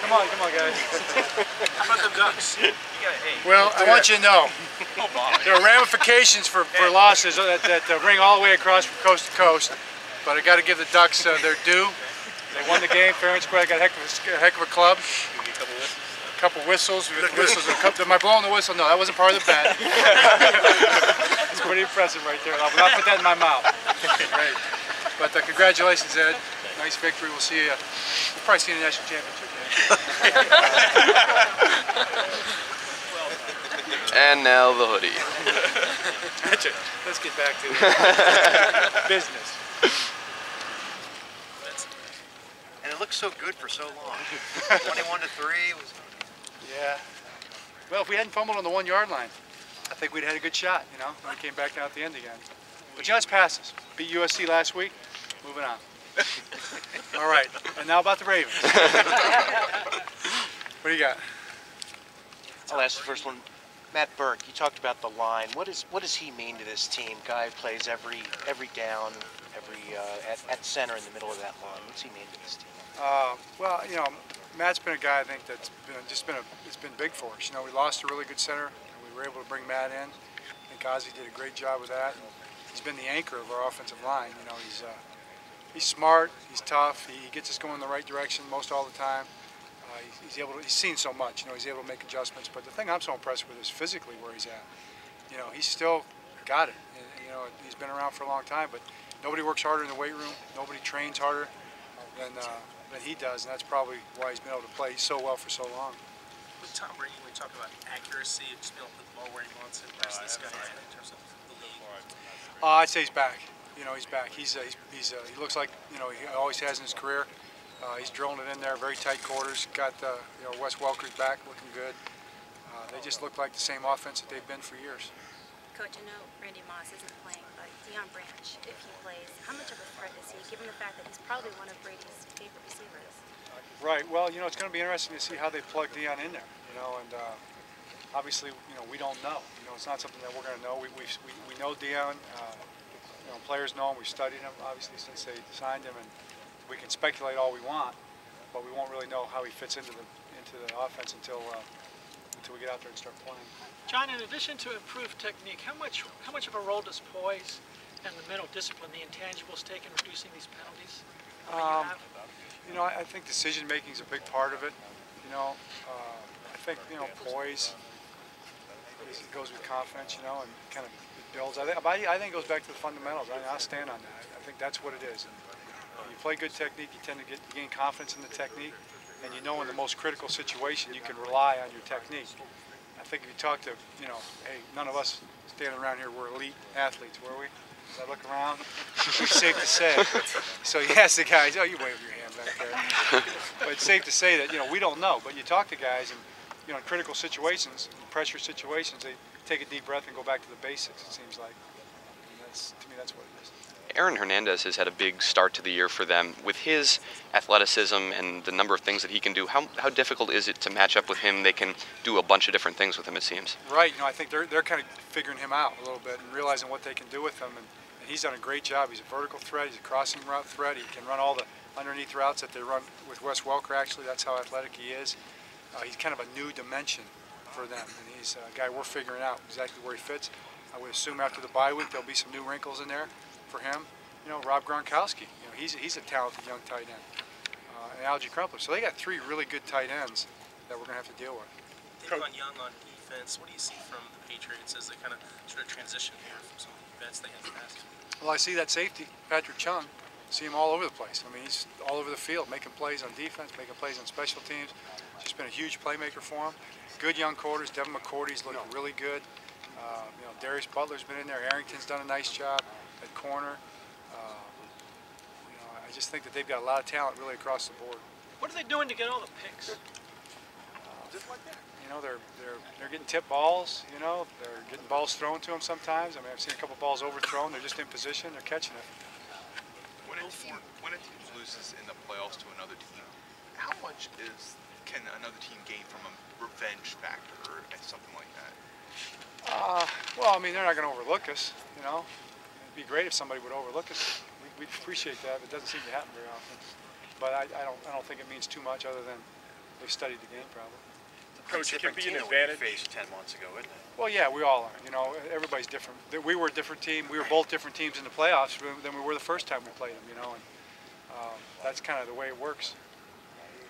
Come on, guys. How about the Ducks? You got, hey, Well, I want you to know there are ramifications for losses that ring all the way across from coast to coast. But I got to give the Ducks their due. They won the game fair and square. Got a heck of a club. A couple whistles. Am I blowing the whistle? No, that wasn't part of the bet. It's pretty impressive right there. I will not put that in my mouth. Great. But congratulations, Ed. Nice victory. We'll see you. We'll probably see you in the national championship game. And now the hoodie. Let's get back to business. And it looked so good for so long. 21-3 was. Yeah. Well, if we hadn't fumbled on the 1 yard line, I think we'd had a good shot, you know, when we came back down at the end again. But you know, it's passes. Beat USC last week. Moving on. All right. And now about the Ravens. What do you got? I'll ask the first one. Matt Burke, you talked about the line. What does he mean to this team? Guy plays every down, at center in the middle of that line. What's he mean to this team? Well, you know, Matt's been a guy I think that's it's been big for us. You know, we lost a really good center, and we were able to bring Matt in. I think Ozzie did a great job with that. And he's been the anchor of our offensive line. You know, he's smart, he's tough, he gets us going in the right direction most all the time. He's seen so much, you know, he's able to make adjustments. But the thing I'm so impressed with is physically where he's at. You know, he's still got it. And, you know, he's been around for a long time, but nobody works harder in the weight room. Nobody trains harder than he does, and that's probably why he's been able to play so well for so long. With Tom Brady, we talk about accuracy and just being able to put the ball where he wants it. Where's this guy at in terms of the league? I'd say he's back. You know, he's back. He looks like, you know, he always has in his career. He's drilling it in there, very tight quarters. Got you know, Wes Welker's back, looking good. They just look like the same offense that they've been for years. Coach, I know Randy Moss isn't playing, but Deion Branch, if he plays, how much of a threat is he, given the fact that he's probably one of Brady's favorite receivers? Right. Well, you know, it's going to be interesting to see how they plug Deion in there. You know, and obviously, you know, we don't know. You know, it's not something that we're going to know. We know Deion. You know, players know him. We've studied him obviously since they signed him, and we can speculate all we want, but we won't really know how he fits into the offense until we get out there and start playing. John, in addition to improved technique, how much of a role does poise and the mental discipline, the intangibles, take in reducing these penalties? You know, I think decision making is a big part of it. You know, I think, you know, poise goes with confidence. You know, and kind of builds. I think it goes back to the fundamentals. I'll stand on that. I think that's what it is. And you play good technique, you tend to gain confidence in the technique, and you know in the most critical situation you can rely on your technique. I think if you talk to, you know, hey, none of us standing around here were elite athletes, were we? As I look around, it's safe to say. So you ask the guys, oh, you wave your hand back there. But it's safe to say that, you know, we don't know. But you talk to guys, and, you know, in critical situations, in pressure situations, they take a deep breath and go back to the basics, it seems like. And to me, that's what it is. Aaron Hernandez has had a big start to the year for them. With his athleticism and the number of things that he can do, how difficult is it to match up with him? They can do a bunch of different things with him, it seems. Right. You know, I think they're kind of figuring him out a little bit and realizing what they can do with him. And he's done a great job. He's a vertical threat. He's a crossing route threat. He can run all the underneath routes that they run with Wes Welker, actually. That's how athletic he is. He's kind of a new dimension for them. And he's a guy we're figuring out exactly where he fits. I would assume after the bye week there'll be some new wrinkles in there for him. You know, Rob Gronkowski, you know, he's a talented young tight end. And Algie Crumpler. So they got three really good tight ends that we're going to have to deal with. They've gone young on defense. What do you see from the Patriots as they kind of sort of transition here from some of the vets they had in the past? Well, I see that safety, Patrick Chung. See him all over the place. I mean, he's all over the field, making plays on defense, making plays on special teams. Just been a huge playmaker for him. Good young quarters. Devin McCourty's looked really good. You know, Darius Butler's been in there. Arrington's done a nice job at corner. You know, I just think that they've got a lot of talent really across the board. What are they doing to get all the picks? Just like that. You know, they're getting tipped balls. You know, they're getting balls thrown to them sometimes. I mean, I've seen a couple balls overthrown. They're just in position. They're catching it. When a team loses in the playoffs to another team, how much can another team gain from a revenge factor or something like that? Well, I mean, they're not going to overlook us. You know, it'd be great if somebody would overlook us. We'd appreciate that, but it doesn't seem to happen very often. But I don't think it means too much other than, they studied the game probably. Coach, it can be an advantage. Faced 10 months ago, isn't it? Well, yeah, we all are. You know, everybody's different. We were a different team. We were both different teams in the playoffs than we were the first time we played them. You know, and that's kind of the way it works.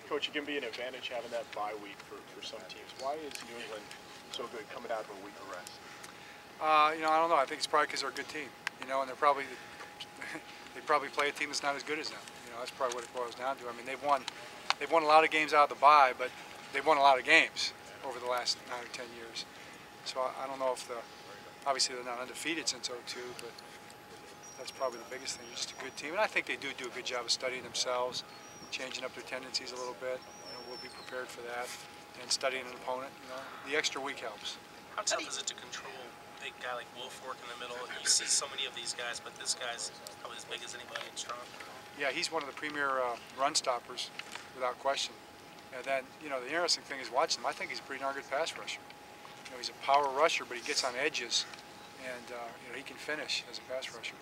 Coach, it can be an advantage having that bye week for some teams. Why is New England so good coming out of a week of rest? You know, I don't know. I think it's probably because they're a good team. You know, and they're probably they probably play a team that's not as good as them. You know, that's probably what it boils down to. I mean, they've won a lot of games out of the bye, but they've won a lot of games over the last 9 or 10 years. So I don't know if obviously they're not undefeated since '02, but that's probably the biggest thing. They're just a good team, and I think they do a good job of studying themselves, changing up their tendencies a little bit. You know, we'll be prepared for that, and studying an opponent. You know, the extra week helps. How tough is it to control a big guy like Wolfwork in the middle? You see so many of these guys, but this guy's probably as big as anybody and strong. Yeah, he's one of the premier run stoppers, without question. And then, you know, the interesting thing is watching him. I think he's a pretty darn good pass rusher. You know, he's a power rusher, but he gets on edges, and you know, he can finish as a pass rusher.